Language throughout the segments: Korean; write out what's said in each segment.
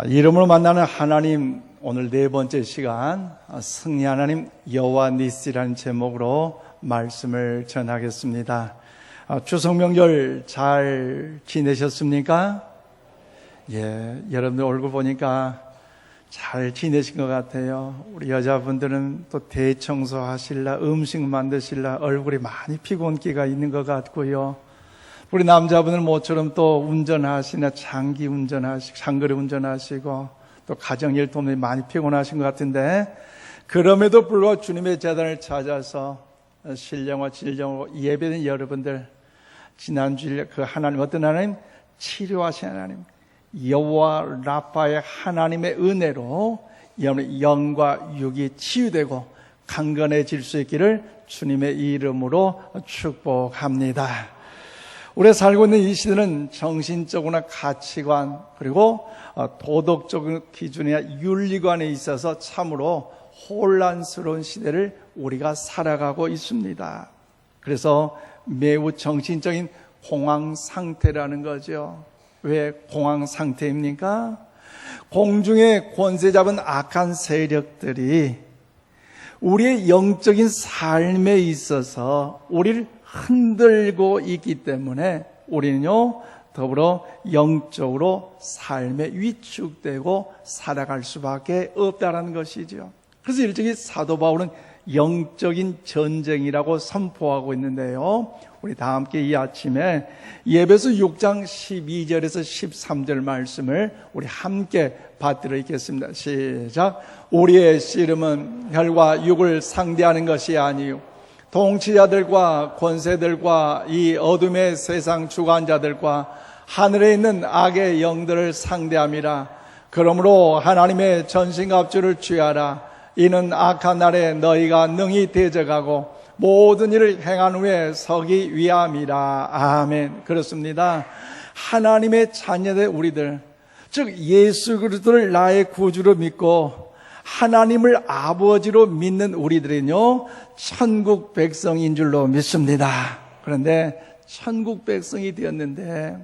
이름으로 만나는 하나님, 오늘 네 번째 시간 승리 하나님 여호와 니시라는 제목으로 말씀을 전하겠습니다. 추석 명절 잘 지내셨습니까? 여러분들 얼굴 보니까 잘 지내신 것 같아요. 우리 여자분들은 또 대청소 하실라, 음식 만드실라 얼굴에 많이 피곤기가 있는 것 같고요. 우리 남자분은 모처럼 또 운전하시나 장거리 운전하시고 또 가정일 때문에 많이 피곤하신 것 같은데, 그럼에도 불구하고 주님의 제단을 찾아서 신령과 진령으로 예배된 여러분들, 지난주에 그 하나님, 어떤 하나님? 치료하신 하나님, 여호와 라파의 하나님의 은혜로 여러분의 영과 육이 치유되고 강건해질 수 있기를 주님의 이름으로 축복합니다. 우리가 살고 있는 이 시대는 정신적으로나 가치관, 그리고 도덕적 기준이나 윤리관에 있어서 참으로 혼란스러운 시대를 우리가 살아가고 있습니다. 그래서 매우 정신적인 공황 상태라는 거죠. 왜 공황 상태입니까? 공중에 권세 잡은 악한 세력들이 우리의 영적인 삶에 있어서 우리를 흔들고 있기 때문에 우리는요, 더불어 영적으로 삶에 위축되고 살아갈 수밖에 없다는 것이죠. 그래서 일찍이 사도 바울은 영적인 전쟁이라고 선포하고 있는데요, 우리 다 함께 이 아침에 에베소 6장 12절에서 13절 말씀을 우리 함께 받들어 읽겠습니다. 시작. 우리의 씨름은 혈과 육을 상대하는 것이 아니요 통치자들과 권세들과 이 어둠의 세상 주관자들과 하늘에 있는 악의 영들을 상대함이라. 그러므로 하나님의 전신갑주를 취하라. 이는 악한 날에 너희가 능히 대적하고 모든 일을 행한 후에 서기 위함이라. 아멘. 그렇습니다. 하나님의 자녀된 우리들, 즉 예수 그리스도를 나의 구주로 믿고 하나님을 아버지로 믿는 우리들은요, 천국 백성인 줄로 믿습니다. 그런데 천국 백성이 되었는데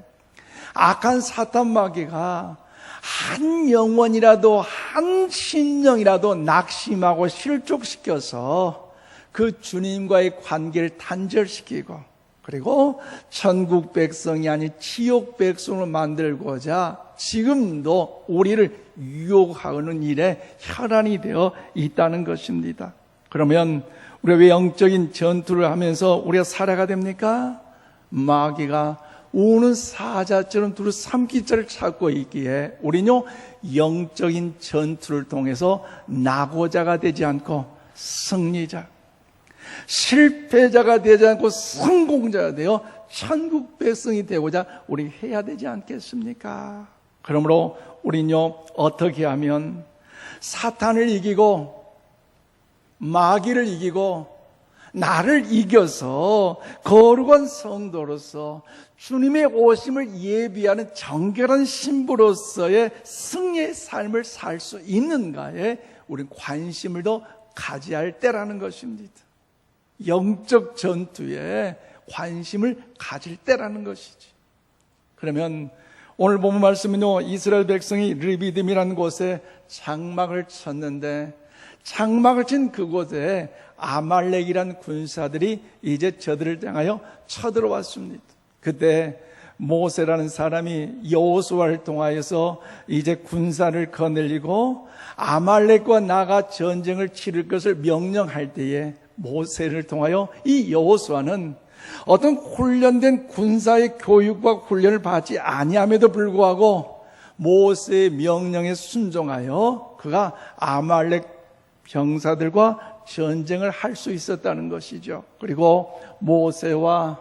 악한 사탄 마귀가 한 영혼이라도, 한 심령이라도 낙심하고 실족시켜서 그 주님과의 관계를 단절시키고, 그리고 천국 백성이 아닌 지옥 백성으로 만들고자 지금도 우리를 유혹하는 일에 혈안이 되어 있다는 것입니다. 그러면 우리가 왜 영적인 전투를 하면서 우리가 살아가 됩니까? 마귀가 우는 사자처럼 두루 삼키자를 찾고 있기에 우리는요, 영적인 전투를 통해서 낙오자가 되지 않고 승리자, 실패자가 되지 않고 성공자가 되어 천국 백성이 되고자 우리 해야 되지 않겠습니까? 그러므로 우리는요, 어떻게 하면 사탄을 이기고 마귀를 이기고 나를 이겨서 거룩한 성도로서 주님의 오심을 예비하는 정결한 신부로서의 승리의 삶을 살 수 있는가에 우리는 관심을 더 가져야 할 때라는 것입니다. 영적 전투에 관심을 가질 때라는 것이지. 그러면 오늘 본문 말씀은요, 이스라엘 백성이 르비딤이라는 곳에 장막을 쳤는데, 장막을 친 그곳에 아말렉이라는 군사들이 이제 저들을 향하여 쳐들어왔습니다. 그때 모세라는 사람이 여호수아를 통하여서 이제 군사를 거느리고 아말렉과 나가 전쟁을 치를 것을 명령할 때에 모세를 통하여 이 여호수아는 어떤 훈련된 군사의 교육과 훈련을 받지 아니함에도 불구하고 모세의 명령에 순종하여 그가 아말렉 병사들과 전쟁을 할 수 있었다는 것이죠. 그리고 모세와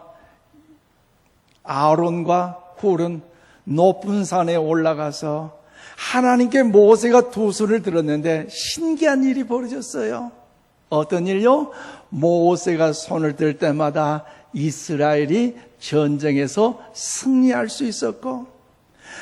아론과 훌은 높은 산에 올라가서 하나님께 모세가 두 손을 들었는데 신기한 일이 벌어졌어요. 어떤 일요? 모세가 손을 들 때마다 이스라엘이 전쟁에서 승리할 수 있었고,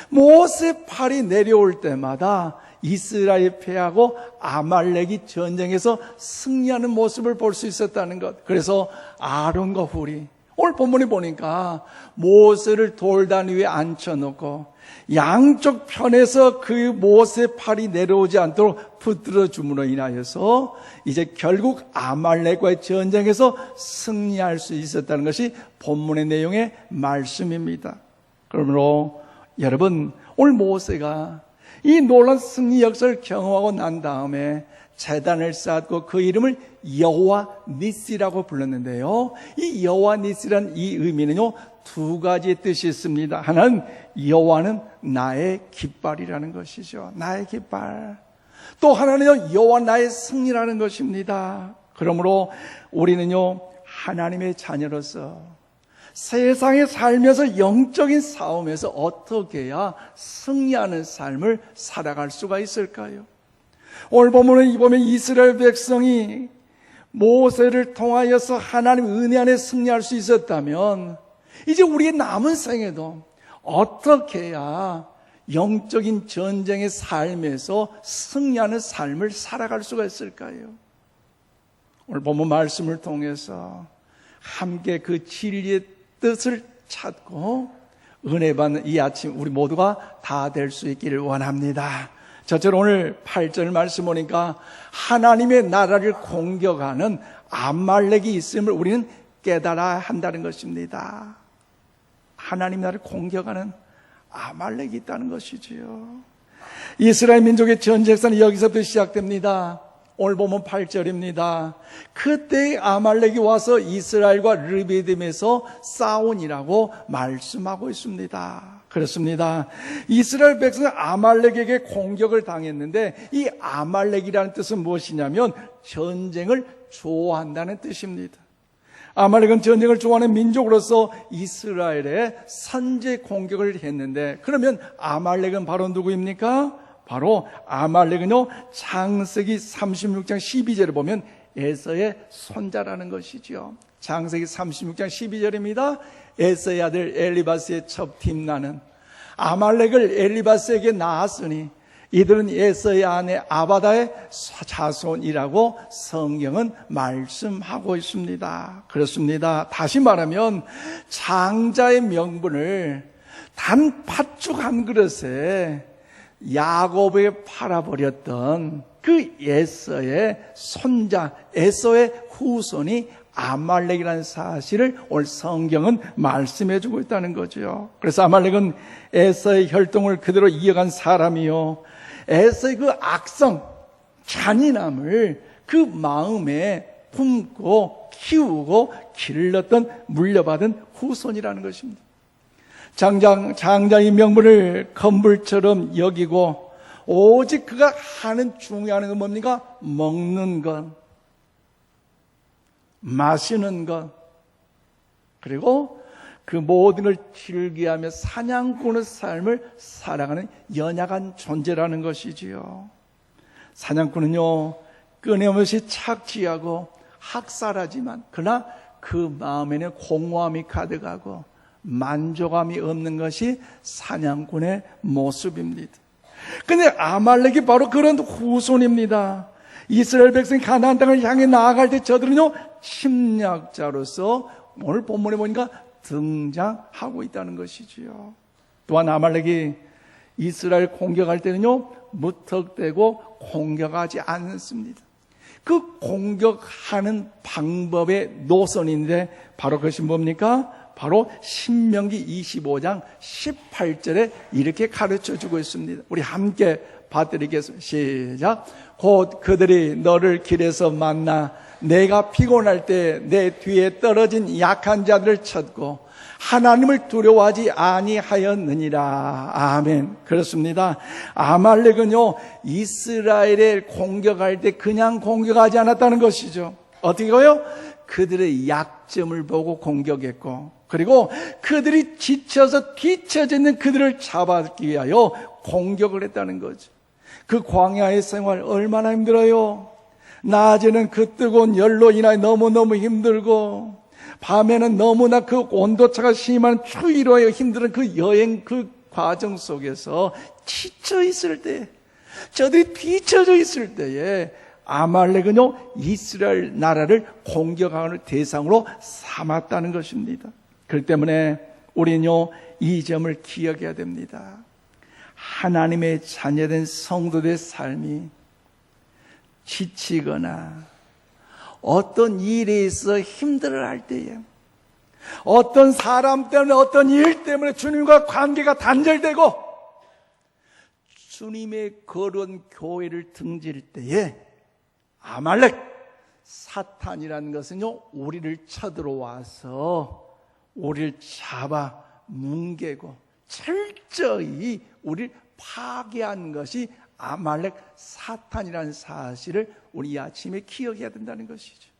모세 팔이 내려올 때마다 이스라엘이 패하고 아말렉이 전쟁에서 승리하는 모습을 볼 수 있었다는 것. 그래서 아론과 훌이 오늘 본문에 보니까 모세를 돌단 위에 앉혀놓고 양쪽 편에서 그 모세 팔이 내려오지 않도록 붙들어 줌으로 인하여서 이제 결국 아말렉과의 전쟁에서 승리할 수 있었다는 것이 본문의 내용의 말씀입니다. 그러므로 여러분, 오늘 모세가 이 놀라운 승리 역사를 경험하고 난 다음에 제단을 쌓고 그 이름을 여호와 니시라고 불렀는데요. 이 여호와 니시라는 이 의미는요, 두 가지의 뜻이 있습니다. 하나는 여호와는 나의 깃발이라는 것이죠. 나의 깃발. 또 하나는요, 여호와 나의 승리라는 것입니다. 그러므로 우리는요, 하나님의 자녀로서 세상에 살면서 영적인 싸움에서 어떻게 해야 승리하는 삶을 살아갈 수가 있을까요? 오늘 본문을 보면 이스라엘 백성이 모세를 통하여서 하나님 은혜 안에 승리할 수 있었다면 이제 우리의 남은 생에도 어떻게 해야 영적인 전쟁의 삶에서 승리하는 삶을 살아갈 수가 있을까요? 오늘 본문 말씀을 통해서 함께 그 진리의 뜻을 찾고 은혜 받는 이 아침 우리 모두가 다 될 수 있기를 원합니다. 저처럼 오늘 8절 말씀 보니까 하나님의 나라를 공격하는 아말렉이 있음을 우리는 깨달아야 한다는 것입니다. 하나님 나라를 공격하는 아말렉이 있다는 것이지요. 이스라엘 민족의 전쟁사는 여기서부터 시작됩니다. 오늘 보면 8절입니다. 그때 아말렉이 와서 이스라엘과 르비딤에서 싸우니라고 말씀하고 있습니다. 그렇습니다. 이스라엘 백성은 아말렉에게 공격을 당했는데 이 아말렉이라는 뜻은 무엇이냐면 전쟁을 좋아한다는 뜻입니다. 아말렉은 전쟁을 좋아하는 민족으로서 이스라엘에 선제 공격을 했는데 그러면 아말렉은 바로 누구입니까? 바로 아말렉은요, 창세기 36장 12절에 보면 에서의 손자라는 것이죠. 창세기 36장 12절입니다. 에서의 아들 엘리바스의 첩 딥나는 아말렉을 엘리바스에게 낳았으니 이들은 에서의 아내 아바다의 자손이라고 성경은 말씀하고 있습니다. 그렇습니다. 다시 말하면 장자의 명분을 단 팥죽 한 그릇에 야곱에게 팔아버렸던 그 에서의 손자, 에서의 후손이 아말렉이라는 사실을 오늘 성경은 말씀해주고 있다는 거죠. 그래서 아말렉은 에서의 혈통을 그대로 이어간 사람이요, 에서의 그 악성, 잔인함을 그 마음에 품고 키우고 길렀던 물려받은 후손이라는 것입니다. 장자의 명분을 건물처럼 여기고 오직 그가 하는 중요한 건 뭡니까? 먹는 것, 마시는 것, 그리고 그 모든 걸 즐기하며 사냥꾼의 삶을 살아가는 연약한 존재라는 것이지요. 사냥꾼은요, 끊임없이 착취하고 학살하지만 그러나 그 마음에는 공허함이 가득하고 만족함이 없는 것이 사냥꾼의 모습입니다. 근데 아말렉이 바로 그런 후손입니다. 이스라엘 백성이 가나안 땅을 향해 나아갈 때 저들은요, 침략자로서 오늘 본문에 보니까 등장하고 있다는 것이지요. 또한 아말렉이 이스라엘 공격할 때는요, 무턱대고 공격하지 않습니다. 그 공격하는 방법의 노선인데 바로 그것이 뭡니까? 바로 신명기 25장 18절에 이렇게 가르쳐주고 있습니다. 우리 함께 봐드리겠습니다. 시작. 곧 그들이 너를 길에서 만나 내가 피곤할 때 내 뒤에 떨어진 약한 자들을 쳤고 하나님을 두려워하지 아니하였느니라. 아멘. 그렇습니다. 아말렉은요, 이스라엘을 공격할 때 그냥 공격하지 않았다는 것이죠. 어떻게요? 그들의 약점을 보고 공격했고, 그리고 그들이 지쳐서 뒤처져 있는 그들을 잡기 위하여 공격을 했다는 거죠. 그 광야의 생활 얼마나 힘들어요. 낮에는 그 뜨거운 열로 인하여 너무너무 힘들고, 밤에는 너무나 그 온도차가 심한 추위로 힘든 그 여행 그 과정 속에서 지쳐 있을 때, 저들이 뒤처져 있을 때에 아말렉은요, 이스라엘 나라를 공격하는 대상으로 삼았다는 것입니다. 그렇기 때문에 우리는요, 이 점을 기억해야 됩니다. 하나님의 자녀된 성도들의 삶이 지치거나 어떤 일에 있어 힘들어할 때에, 어떤 사람 때문에, 어떤 일 때문에 주님과 관계가 단절되고 주님의 거룩한 교회를 등질 때에 아말렉, 사탄이라는 것은요, 우리를 쳐들어와서 우리를 잡아 뭉개고 철저히 우리를 파괴한 것이 아말렉, 사탄이라는 사실을 우리 이 아침에 기억해야 된다는 것이죠.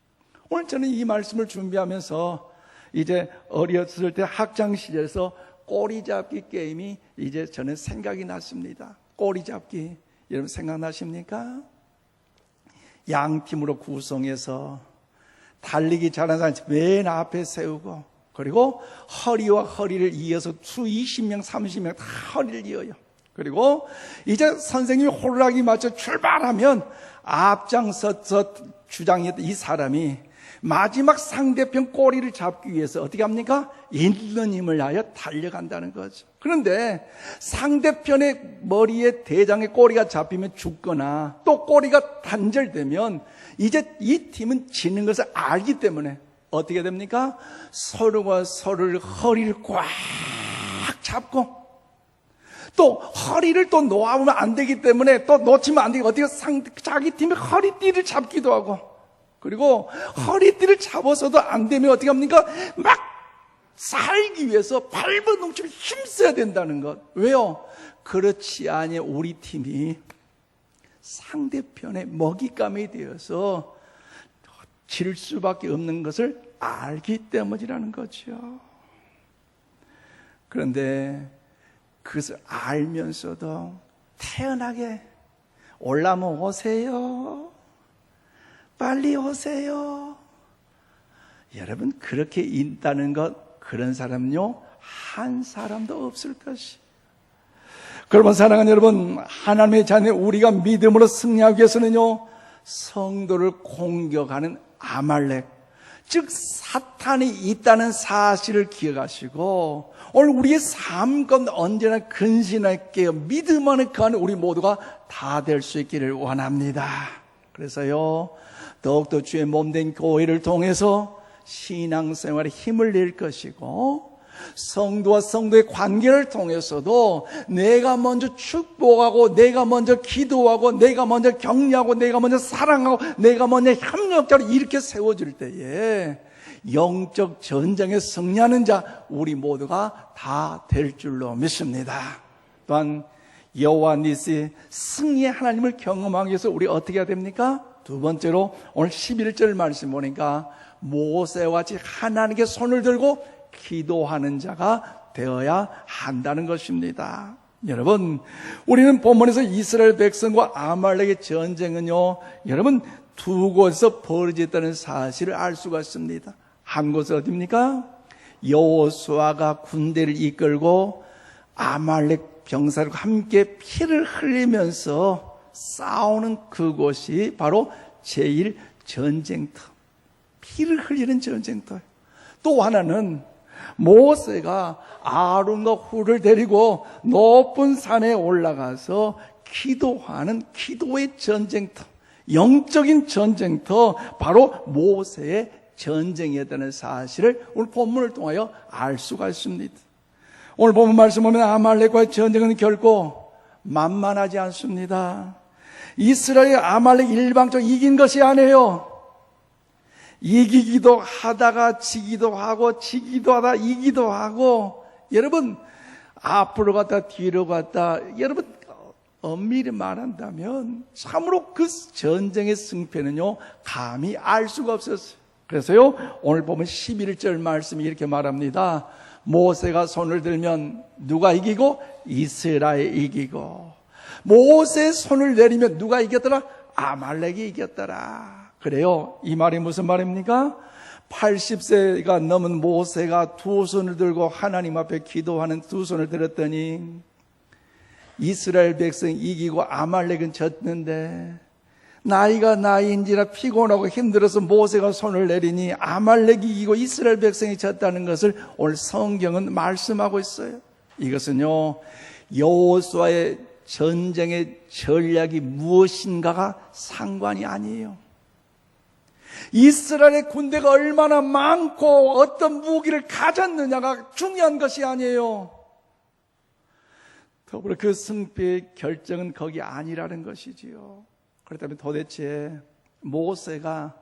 오늘 저는 이 말씀을 준비하면서 이제 어렸을 때 학창 시절에서 꼬리잡기 게임이 이제 저는 생각이 났습니다. 꼬리잡기, 여러분 생각나십니까? 양 팀으로 구성해서 달리기 잘하는 사람 맨 앞에 세우고, 그리고 허리와 허리를 이어서 수 20명, 30명 다 허리를 이어요. 그리고 이제 선생님이 호루라기 맞춰 출발하면 앞장서서 주장했던 이 사람이 마지막 상대편 꼬리를 잡기 위해서 어떻게 합니까? 있는 힘을 하여 달려간다는 거죠. 그런데 상대편의 머리에 대장의 꼬리가 잡히면 죽거나 또 꼬리가 단절되면 이제 이 팀은 지는 것을 알기 때문에 어떻게 됩니까? 서로가 서로를 허리를 꽉 잡고, 또 허리를 또 놓아보면 안 되기 때문에 또 놓치면 안 되고 어떻게 자기 팀의 허리띠를 잡기도 하고, 그리고 허리띠를 잡아서도 안 되면 어떻게 합니까? 막 살기 위해서 밟은 웅치를 힘써야 된다는 것. 왜요? 그렇지 아니 우리 팀이 상대편의 먹잇감이 되어서 질 수밖에 없는 것을 알기 때문이라는 거죠. 그런데 그것을 알면서도 태연하게 올라면 오세요, 빨리 오세요. 여러분, 그렇게 있다는 것, 그런 사람은요 한 사람도 없을 것이. 그러면 사랑하는 여러분, 하나님의 자녀 우리가 믿음으로 승리하기 위해서는요, 성도를 공격하는 아말렉, 즉 사탄이 있다는 사실을 기억하시고 오늘 우리의 삶 가운데 언제나 근신할게요, 믿음 안에 거하는 우리 모두가 다 될 수 있기를 원합니다. 그래서요, 더욱더 주의 몸된 교회를 통해서 신앙생활에 힘을 낼 것이고, 성도와 성도의 관계를 통해서도 내가 먼저 축복하고, 내가 먼저 기도하고, 내가 먼저 격려하고, 내가 먼저 사랑하고, 내가 먼저 협력자로 이렇게 세워질 때에 영적 전쟁에 승리하는 자 우리 모두가 다 될 줄로 믿습니다. 또한 여호와 니시 승리의 하나님을 경험하기 위해서 우리 어떻게 해야 됩니까? 두 번째로 오늘 11절 말씀 보니까 모세와 같이 하나님께 손을 들고 기도하는 자가 되어야 한다는 것입니다. 여러분, 우리는 본문에서 이스라엘 백성과 아말렉의 전쟁은요, 여러분 두 곳에서 벌어졌다는 사실을 알 수가 있습니다. 한 곳은 어디입니까? 여호수아가 군대를 이끌고 아말렉 병사들과 함께 피를 흘리면서 싸우는 그곳이 바로 제1전쟁터, 피를 흘리는 전쟁터. 또 하나는 모세가 아론과 훌을 데리고 높은 산에 올라가서 기도하는 기도의 전쟁터, 영적인 전쟁터, 바로 모세의 전쟁이었다는 사실을 오늘 본문을 통하여 알 수가 있습니다. 오늘 본문 말씀 보면 아말렉과의 전쟁은 결코 만만하지 않습니다. 이스라엘 아말렉 일방적으로 이긴 것이 아니에요. 이기기도 하다가 지기도 하고, 지기도 하다 이기도 하고, 여러분 앞으로 갔다 뒤로 갔다, 여러분 엄밀히 말한다면 참으로 그 전쟁의 승패는요 감히 알 수가 없었어요. 그래서요 오늘 보면 11절 말씀이 이렇게 말합니다. 모세가 손을 들면 누가 이기고? 이스라엘이 이기고, 모세의 손을 내리면 누가 이겼더라? 아말렉이 이겼더라. 그래요. 이 말이 무슨 말입니까? 80세가 넘은 모세가 두 손을 들고 하나님 앞에 기도하는 두 손을 들었더니 이스라엘 백성이 이기고 아말렉은 졌는데 나이가 나이인지라 피곤하고 힘들어서 모세가 손을 내리니 아말렉이 이기고 이스라엘 백성이 졌다는 것을 오늘 성경은 말씀하고 있어요. 이것은요, 여호수아의 전쟁의 전략이 무엇인가가 상관이 아니에요. 이스라엘의 군대가 얼마나 많고 어떤 무기를 가졌느냐가 중요한 것이 아니에요. 더불어 그 승패의 결정은 거기 아니라는 것이지요. 그렇다면 도대체 모세가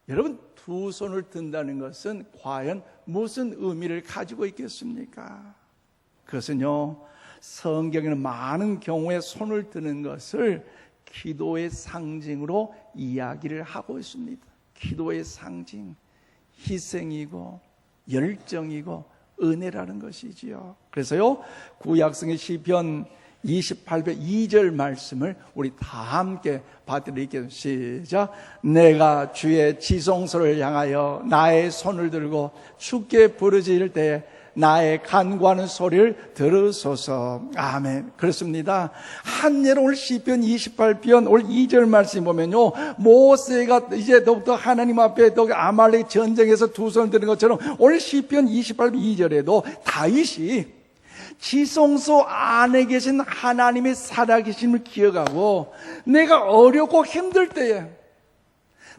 여러분 두 손을 든다는 것은 과연 무슨 의미를 가지고 있겠습니까? 그것은요, 성경에는 많은 경우에 손을 드는 것을 기도의 상징으로 이야기를 하고 있습니다. 기도의 상징, 희생이고 열정이고 은혜라는 것이지요. 그래서요, 구약성의 시편 28편 2절 말씀을 우리 다 함께 받들이겠습니다. 시작. 내가 주의 지성소를 향하여 나의 손을 들고 주께 부르짖을 때에 나의 간구하는 소리를 들으소서. 아멘. 그렇습니다. 한 예로 오늘 시편 28편 오늘 2절 말씀 보면요, 모세가 이제 더욱더 하나님 앞에 또 아말렉 전쟁에서 두 손을 드는 것처럼 오늘 시편 28편 2절에도 다윗이 지성소 안에 계신 하나님의 살아계심을 기억하고 내가 어렵고 힘들 때에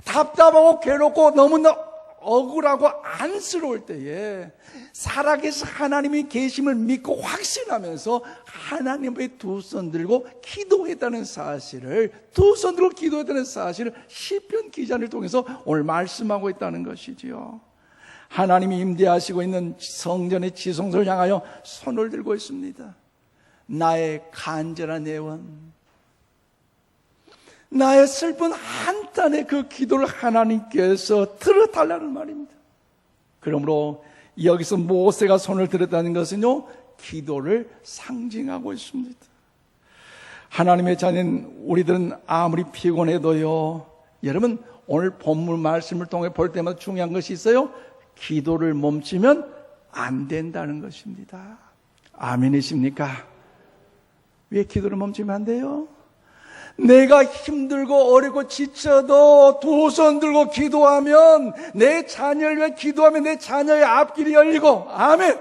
답답하고 괴롭고 너무나 억울하고 안쓰러울 때에 살아계신 하나님의 계심을 믿고 확신하면서 하나님 앞에 두 손 들고 기도했다는 사실을, 두 손 들고 기도했다는 사실을 시편 기자를 통해서 오늘 말씀하고 있다는 것이지요. 하나님이 임대하시고 있는 성전의 지성소를 향하여 손을 들고 있습니다. 나의 간절한 애원, 나의 슬픈 한탄의 그 기도를 하나님께서 들어달라는 말입니다. 그러므로 여기서 모세가 손을 들었다는 것은요, 기도를 상징하고 있습니다. 하나님의 자녀인 우리들은 아무리 피곤해도요, 여러분 오늘 본문 말씀을 통해 볼 때마다 중요한 것이 있어요. 기도를 멈추면 안 된다는 것입니다. 아멘이십니까? 왜 기도를 멈추면 안 돼요? 내가 힘들고 어렵고 지쳐도 두 손 들고 기도하면, 내 자녀를 위해 기도하면 내 자녀의 앞길이 열리고, 아멘.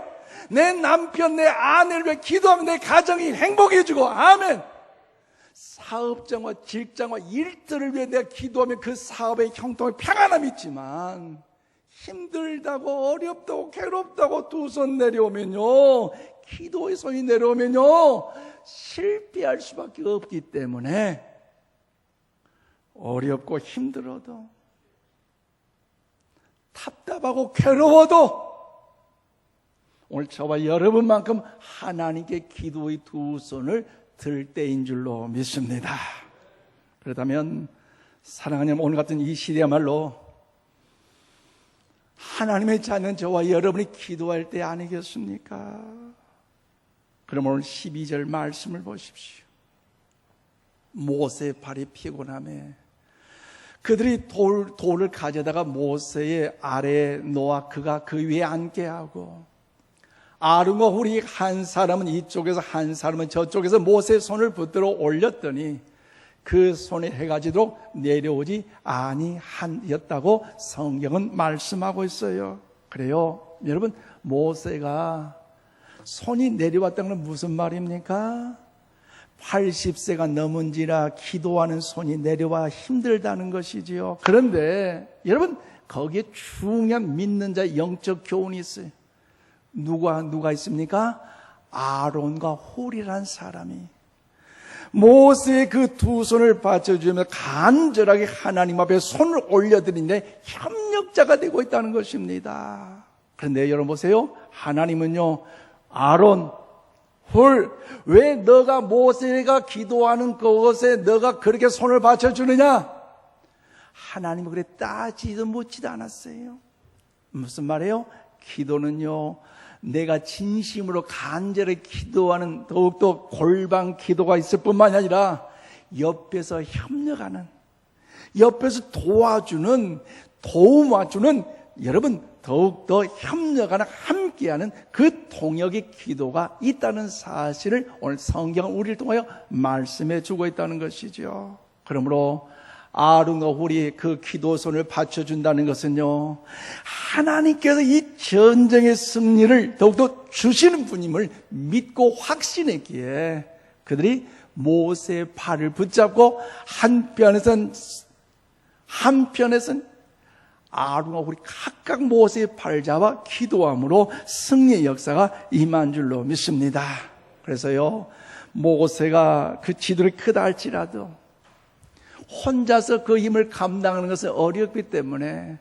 내 남편, 내 아내를 위해 기도하면 내 가정이 행복해지고, 아멘. 사업장과 직장과 일들을 위해 내가 기도하면 그 사업의 형통에 평안함이 있지만, 힘들다고 어렵다고 괴롭다고 두 손 내려오면요, 기도의 손이 내려오면요, 실패할 수밖에 없기 때문에 어렵고 힘들어도 답답하고 괴로워도 오늘 저와 여러분만큼 하나님께 기도의 두 손을 들 때인 줄로 믿습니다. 그렇다면 사랑하는 오늘 같은 이 시대야말로 하나님의 자녀는 저와 여러분이 기도할 때 아니겠습니까? 그럼 오늘 12절 말씀을 보십시오. 모세의 발이 피곤함에 그들이 돌을 가져다가 모세의 아래에 놓아 그가 그 위에 앉게 하고, 아론과 훌이 한 사람은 이쪽에서 한 사람은 저쪽에서 모세의 손을 붙들어 올렸더니 그 손에 해가 지도록 내려오지 아니하였다고 성경은 말씀하고 있어요. 그래요, 여러분, 모세가 손이 내려왔다는 건 무슨 말입니까? 80세가 넘은지라 기도하는 손이 내려와 힘들다는 것이지요. 그런데 여러분, 거기에 중요한 믿는 자의 영적 교훈이 있어요. 누가 있습니까? 아론과 훌이라는 사람이 모세의 그 두 손을 받쳐주며 간절하게 하나님 앞에 손을 올려드리는데 협력자가 되고 있다는 것입니다. 그런데 여러분 보세요. 하나님은요, 아론, 훌, 왜 너가 모세가 기도하는 그것에 너가 그렇게 손을 받쳐주느냐? 하나님은 그래 따지도 묻지도 않았어요. 무슨 말이에요? 기도는요, 내가 진심으로 간절히 기도하는 더욱더 골방 기도가 있을 뿐만이 아니라 옆에서 협력하는, 옆에서 도와주는, 도움와주는, 여러분 더욱더 협력하는, 함께하는 그 동역의 기도가 있다는 사실을 오늘 성경은 우리를 통하여 말씀해 주고 있다는 것이죠. 그러므로 아론과 홀이 그 기도손을 받쳐준다는 것은요, 하나님께서 이 전쟁의 승리를 더욱더 주시는 분임을 믿고 확신했기에 그들이 모세의 팔을 붙잡고 한편에선 아론과 홀이 각각 모세의 팔을 잡아 기도함으로 승리의 역사가 임한 줄로 믿습니다. 그래서요, 모세가 그 지도를 크다 할지라도 혼자서 그 힘을 감당하는 것은 어렵기 때문에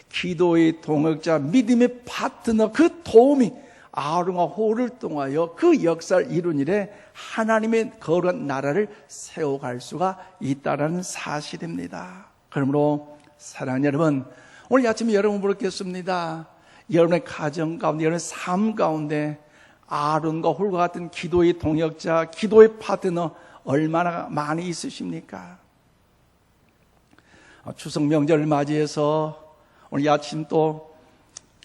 기도의 동역자, 믿음의 파트너, 그 도움이 아론과 홀을 통하여 그 역사를 이룬 일에 하나님의 거룩한 나라를 세워갈 수가 있다는 사실입니다. 그러므로 사랑하는 여러분, 오늘 아침에 여러분 부르겠습니다. 여러분의 가정 가운데, 여러분의 삶 가운데 아론과 홀과 같은 기도의 동역자, 기도의 파트너 얼마나 많이 있으십니까? 추석 명절을 맞이해서 오늘 아침 또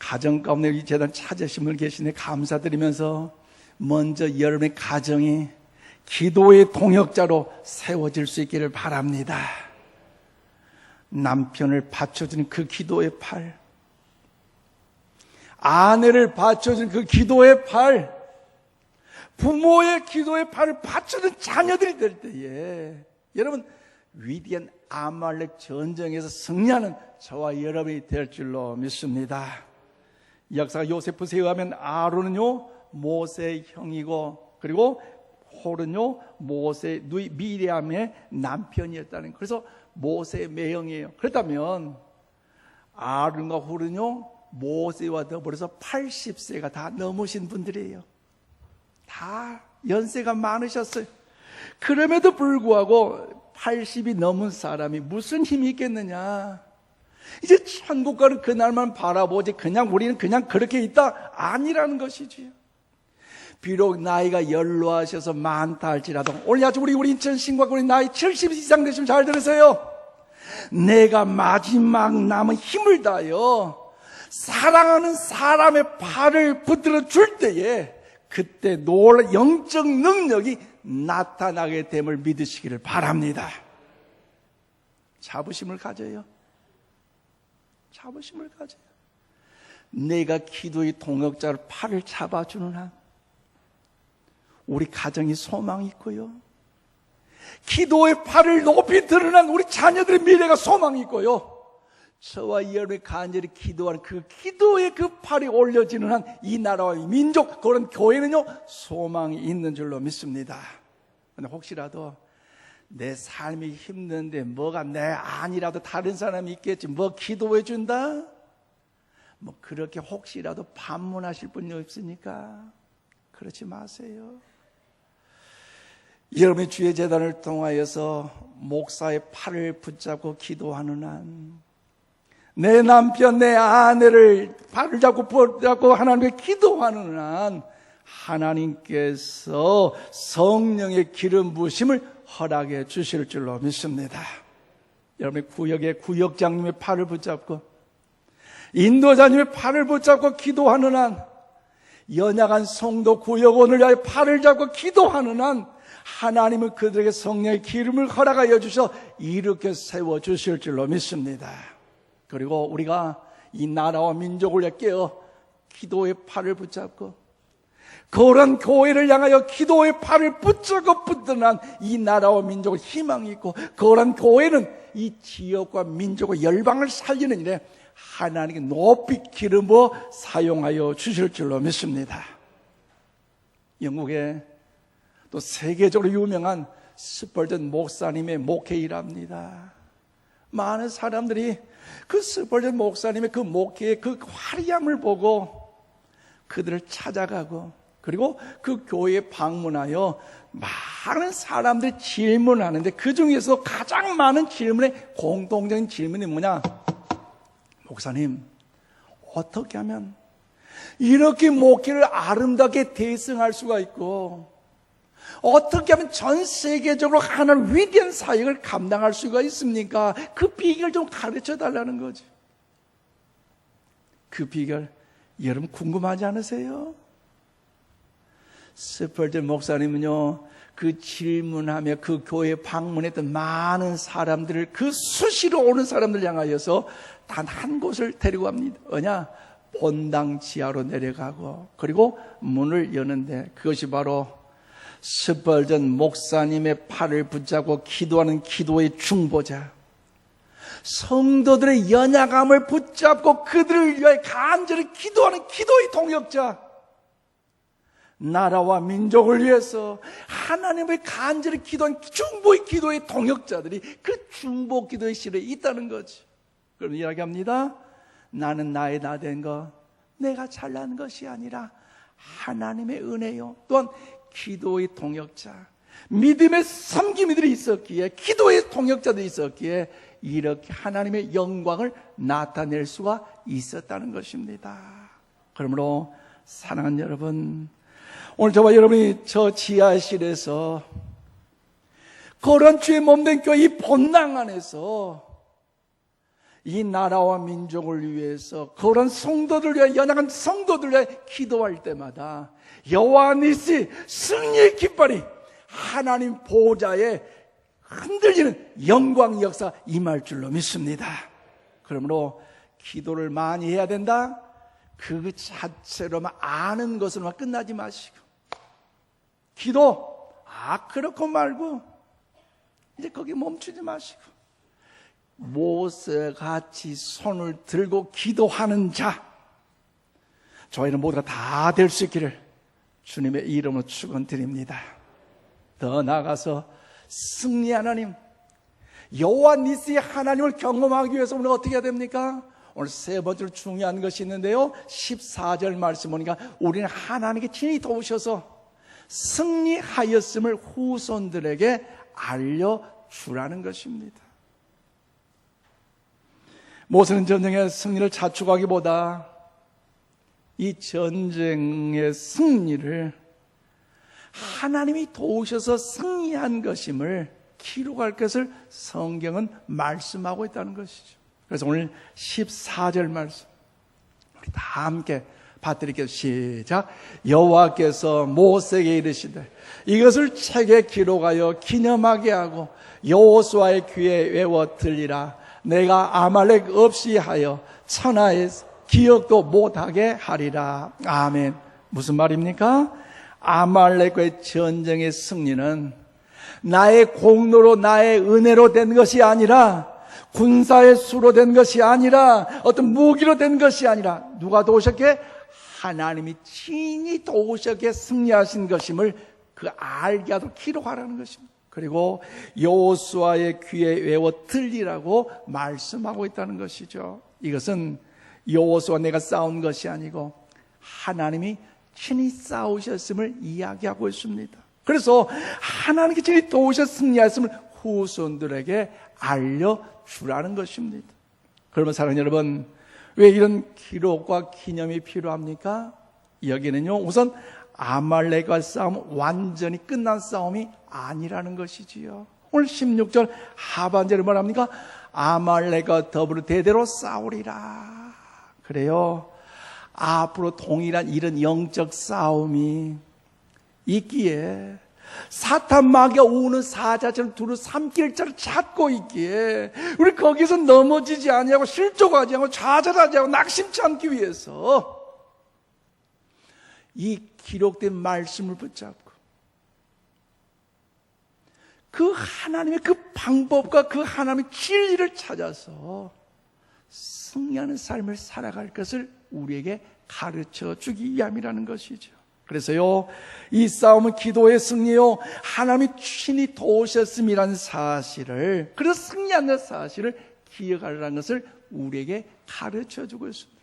가정 가운데 이 재단 찾으신 분 계시네 감사드리면서 먼저 여러분의 가정이 기도의 동역자로 세워질 수 있기를 바랍니다. 남편을 받쳐주는 그 기도의 팔, 아내를 받쳐주는 그 기도의 팔, 부모의 기도의 팔을 받쳐주는 자녀들이 될 때에 여러분 위대한 아말렉 전쟁에서 승리하는 저와 여러분이 될 줄로 믿습니다. 역사가 요세푸스에 의하면 아론은요 모세의 형이고 그리고 홀은요 모세의 누이 미리암의 남편이었다는, 그래서 모세의 매형이에요. 그렇다면 아론과 홀은요 모세와 더불어서 80세가 다 넘으신 분들이에요. 다 연세가 많으셨어요. 그럼에도 불구하고 80이 넘은 사람이 무슨 힘이 있겠느냐. 이제 천국 가는 그날만 바라보지 그냥 우리는 그냥 그렇게 있다 아니라는 것이지요. 비록 나이가 연로하셔서 많다 할지라도 오늘 아침 우리 인천 신과군이 나이 70 이상 되시면 잘 들으세요. 내가 마지막 남은 힘을 다하여 사랑하는 사람의 팔을 붙들어 줄 때에 그때 놀라운 영적 능력이 나타나게 됨을 믿으시기를 바랍니다. 자부심을 가져요. 자부심을 가져요. 내가 기도의 동역자로 팔을 잡아주는 한 우리 가정이 소망이 있고요. 기도의 팔을 높이 드러난 우리 자녀들의 미래가 소망이 있고요. 저와 여러분이 간절히 기도하는 그 기도의 그 팔이 올려지는 한 이 나라와 민족, 그런 교회는요 소망이 있는 줄로 믿습니다. 근데 혹시라도 내 삶이 힘든데 뭐가 내 아니라도 다른 사람이 있겠지 뭐 기도해 준다? 뭐 그렇게 혹시라도 반문하실 분이 없으니까 그러지 마세요. 여러분의 주의 재단을 통하여서 목사의 팔을 붙잡고 기도하는 한, 내 남편, 내 아내를 팔을 잡고 붙잡고 하나님께 기도하는 한 하나님께서 성령의 기름 부으심을 허락해 주실 줄로 믿습니다. 여러분의 구역의 구역장님의 팔을 붙잡고 인도자님의 팔을 붙잡고 기도하는 한, 연약한 성도 구역원을 위하여 팔을 잡고 기도하는 한 하나님은 그들에게 성령의 기름을 허락하여 주셔 일으켜 세워주실 줄로 믿습니다. 그리고 우리가 이 나라와 민족을 깨어 기도의 팔을 붙잡고 거룩한 교회를 향하여 기도의 팔을 붙잡고 붙드는 이 나라와 민족은 희망이 있고, 거룩한 교회는 이 지역과 민족과 열방을 살리는 일에 하나님께 높이 기름 부어 사용하여 주실 줄로 믿습니다. 영국에 또 세계적으로 유명한 스펄전 목사님의 목회일합니다. 많은 사람들이 그 스펄전 목사님의 그 목회의 그 화려함을 보고 그들을 찾아가고, 그리고 그 교회에 방문하여 많은 사람들이 질문하는데 그 중에서 가장 많은 질문의 공통적인 질문이 뭐냐? 목사님, 어떻게 하면 이렇게 목회를 아름답게 대승할 수가 있고, 어떻게 하면 전 세계적으로 하나님 위대한 사역을 감당할 수가 있습니까? 그 비결 좀 가르쳐 달라는 거지. 그 비결 여러분 궁금하지 않으세요? 스펄전 목사님은요 그 질문하며 그 교회에 방문했던 많은 사람들을, 그 수시로 오는 사람들 향하여서 단 한 곳을 데리고 갑니다. 뭐냐? 본당 지하로 내려가고, 그리고 문을 여는데, 그것이 바로 스펄전 목사님의 팔을 붙잡고 기도하는 기도의 중보자, 성도들의 연약함을 붙잡고 그들을 위해 간절히 기도하는 기도의 동역자, 나라와 민족을 위해서 하나님을 간절히 기도하는 중보의 기도의 동역자들이 그 중보 기도의 실에 있다는 거지. 그럼 이야기합니다. 나는 나의 나 된 것, 내가 잘난 것이 아니라 하나님의 은혜요. 또한 기도의 동역자, 믿음의 섬김이들이 있었기에, 기도의 동역자들이 있었기에 이렇게 하나님의 영광을 나타낼 수가 있었다는 것입니다. 그러므로 사랑하는 여러분, 오늘 저와 여러분이 저 지하실에서 그런 주의 몸된 교회 이 본당 안에서 이 나라와 민족을 위해서, 그런 성도들 위해, 연약한 성도들 위해 기도할 때마다 여호와 니시 승리의 깃발이 하나님 보좌에 흔들리는 영광 역사 임할 줄로 믿습니다. 그러므로 기도를 많이 해야 된다, 그 자체로만 아는 것으로만 끝나지 마시고, 기도, 그렇고 말고 이제 거기 멈추지 마시고, 모세같이 손을 들고 기도하는 자, 저희는 모두가 다 될 수 있기를 주님의 이름으로 축원드립니다. 더 나아가서 승리 하나님, 여호와 니스의 하나님을 경험하기 위해서 우리가 어떻게 해야 됩니까? 오늘 세 번째로 중요한 것이 있는데요, 14절 말씀 보니까 우리는 하나님께 친히 도우셔서 승리하였음을 후손들에게 알려주라는 것입니다. 모세는 전쟁의 승리를 자축하기보다 이 전쟁의 승리를 하나님이 도우셔서 승리한 것임을 기록할 것을 성경은 말씀하고 있다는 것이죠. 그래서 오늘 14절 말씀 우리 다 함께 받드릴게요. 시작. 여호와께서 모세에게 이르시되 이것을 책에 기록하여 기념하게 하고 여호수아의 귀에 외워 들리라. 내가 아말렉 없이 하여 천하의 기억도 못하게 하리라. 아멘. 무슨 말입니까? 아말렉과의 전쟁의 승리는 나의 공로로, 나의 은혜로 된 것이 아니라, 군사의 수로 된 것이 아니라, 어떤 무기로 된 것이 아니라, 누가 도우셨게? 하나님이 친히 도우셨게 승리하신 것임을 그 알게 하도록 기록하라는 것입니다. 그리고 여호수아의 귀에 외워 들리라고 말씀하고 있다는 것이죠. 이것은 여호수아 내가 싸운 것이 아니고 하나님이 친히 싸우셨음을 이야기하고 있습니다. 그래서 하나님께 친히 도우셔 승리하였음을 후손들에게 알려주라는 것입니다. 그러면 사랑하는 여러분, 왜 이런 기록과 기념이 필요합니까? 여기는요, 우선 아말렉과 싸움 완전히 끝난 싸움이 아니라는 것이지요. 오늘 16절 하반절에 뭐랍니까? 아말렉과 더불어 대대로 싸우리라. 그래요. 앞으로 동일한 이런 영적 싸움이 있기에, 사탄 마귀가 우는 사자처럼 두루 삼킬 자를 찾고 있기에 우리 거기서 넘어지지 아니하고 실족하지 않고 좌절하지 않고 낙심치 않기 위해서 이 기록된 말씀을 붙잡고 그 하나님의 그 방법과 그 하나님의 진리를 찾아서 승리하는 삶을 살아갈 것을 우리에게 가르쳐 주기 위함이라는 것이죠. 그래서요, 이 싸움은 기도의 승리요, 하나님이 친히 도우셨음이라는 사실을, 그래서 승리하는 사실을 기억하라는 것을 우리에게 가르쳐 주고 있습니다.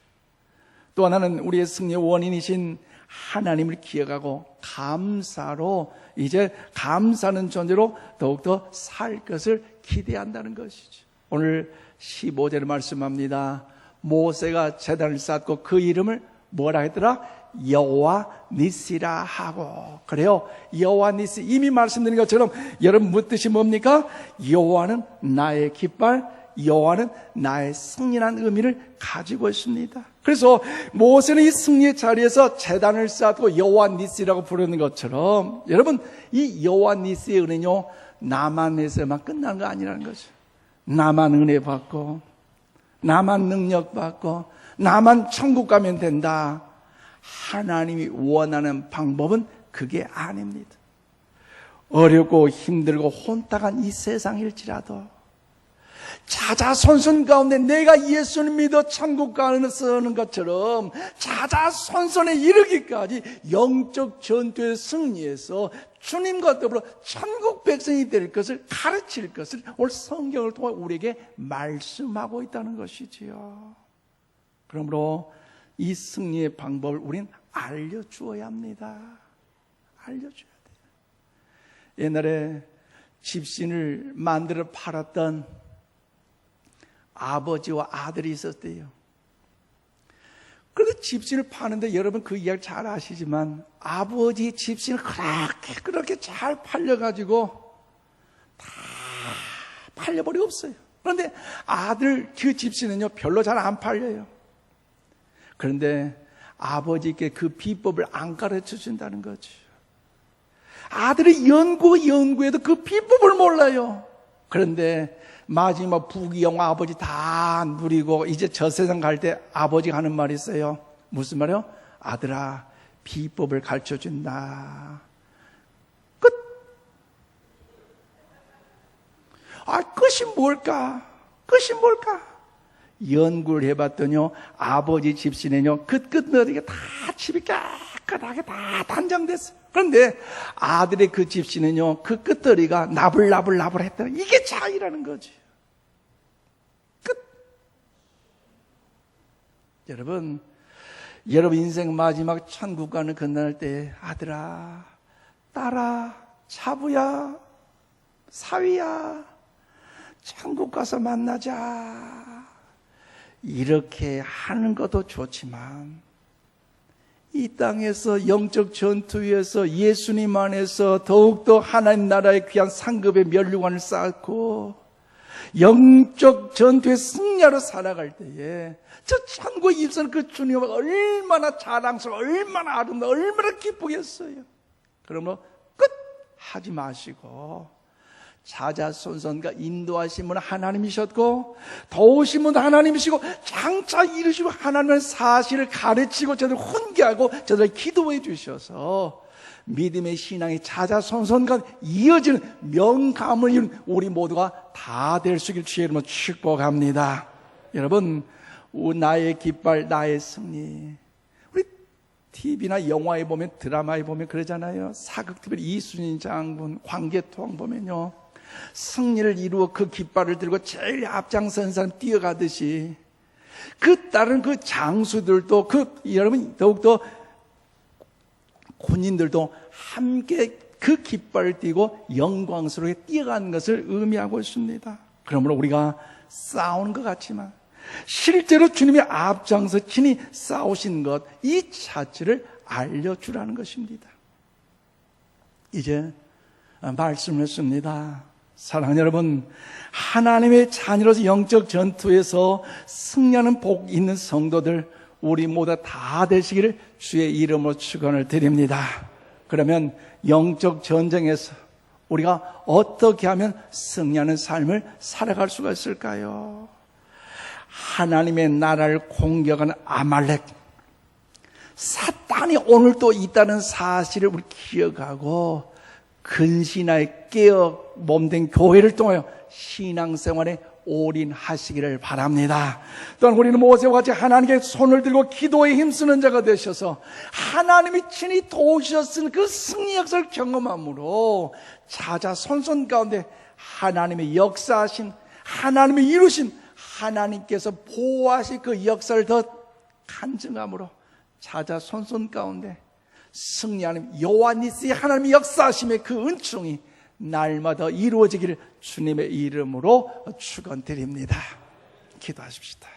또 하나는 우리의 승리의 원인이신 하나님을 기억하고 감사로, 이제 감사하는 존재로 더욱더 살 것을 기대한다는 것이죠. 오늘 15절에 말씀합니다. 모세가 제단을 쌓고 그 이름을 뭐라 했더라? 여호와 니시라 하고. 그래요, 여호와 니시, 이미 말씀드린 것처럼 여러분 묻듯이 뭡니까? 여호와는 나의 깃발, 여호와는 나의 승리라는 의미를 가지고 있습니다. 그래서 모세는 이 승리의 자리에서 제단을 쌓고 여호와 니시라고 부르는 것처럼, 여러분, 이 여호와 니시의 은혜는요, 나만에서만 끝나는 거 아니라는 거죠. 나만 은혜 받고, 나만 능력 받고, 나만 천국 가면 된다. 하나님이 원하는 방법은 그게 아닙니다. 어렵고 힘들고 혼탁한 이 세상일지라도 자자손손 가운데 내가 예수를 믿어 천국 가는 것처럼 자자손손에 이르기까지 영적 전투의 승리에서 주님과 더불어 천국 백성이 될 것을 가르칠 것을 오늘 성경을 통해 우리에게 말씀하고 있다는 것이지요. 그러므로 이 승리의 방법을 우리는 알려주어야 합니다. 알려줘야 돼요. 옛날에 집신을 만들어 팔았던 아버지와 아들이 있었대요. 그래서 집신을 파는데 여러분 그 이야기 잘 아시지만 아버지 집신을 그렇게 잘 팔려가지고 다 팔려버리고 없어요. 그런데 아들 그 집신은요 별로 잘 안 팔려요. 그런데 아버지께 그 비법을 안 가르쳐 준다는 거죠. 아들이 연구해도 그 비법을 몰라요. 그런데 마지막 부귀영화 아버지 다 누리고 이제 저 세상 갈 때 아버지가 하는 말이 있어요. 무슨 말이요? 아들아, 비법을 가르쳐 준다. 끝. 끝이 뭘까? 연구를 해봤더니요, 아버지 집신에요, 끝끝너리가 다 집이 깨끗하게 다 단장됐어요. 그런데 아들의 그 집신은요, 그 끝더리가 나불나불 했다. 이게 차이라는 거지. 끝. 여러분 인생 마지막 천국 가는 그날 때 아들아, 딸아, 차부야, 사위야, 천국 가서 만나자. 이렇게 하는 것도 좋지만 이 땅에서 영적 전투에서 예수님 안에서 더욱더 하나님 나라의 귀한 상급의 면류관을 쌓고 영적 전투의 승리로 살아갈 때에 저 천국에 입선 그 주님은 얼마나 자랑스러워, 얼마나 아름다워, 얼마나 기쁘겠어요. 그러므로 끝 하지 마시고 자자손손과 인도하심은 하나님이셨고 도우심은 하나님이시고 장차 이루시고 하나님의 사실을 가르치고 저들 훈계하고 저들 기도해 주셔서 믿음의 신앙이 자자손손과 이어지는 명감을 이룬 우리 모두가 다 될 수 있길 주의 이름으로 축복합니다. 여러분, 나의 깃발, 나의 승리. 우리 TV나 영화에 보면, 드라마에 보면 그러잖아요. 사극TV 이순신 장군, 광개토왕 보면요, 승리를 이루어 그 깃발을 들고 제일 앞장선 사람 뛰어가듯이 그 다른 그 장수들도 여러분 더욱더 군인들도 함께 그 깃발을 띄고 영광스럽게 뛰어가는 것을 의미하고 있습니다. 그러므로 우리가 싸우는 것 같지만 실제로 주님이 앞장서 친히 싸우신 것, 이 자체를 알려주라는 것입니다. 이제 말씀을 했습니다. 사랑하는 여러분, 하나님의 자녀로서 영적 전투에서 승리하는 복 있는 성도들 우리 모두 다 되시기를 주의 이름으로 축원을 드립니다. 그러면 영적 전쟁에서 우리가 어떻게 하면 승리하는 삶을 살아갈 수가 있을까요? 하나님의 나라를 공격하는 아말렉, 사탄이 오늘 또 있다는 사실을 우리 기억하고 근신하에 깨어 몸된 교회를 통하여 신앙생활에 올인하시기를 바랍니다. 또한 우리는 모세와 같이 하나님께 손을 들고 기도에 힘쓰는 자가 되셔서 하나님이 친히 도우셨은 그 승리 역사를 경험함으로 자자손손 가운데 하나님의 역사하신, 하나님의 이루신, 하나님께서 보호하신 그 역사를 더 간증함으로 자자손손 가운데 승리하는 여호와 니시 하나님의 역사하심의 그 은총이 날마다 이루어지기를 주님의 이름으로 축원드립니다. 기도하십시다.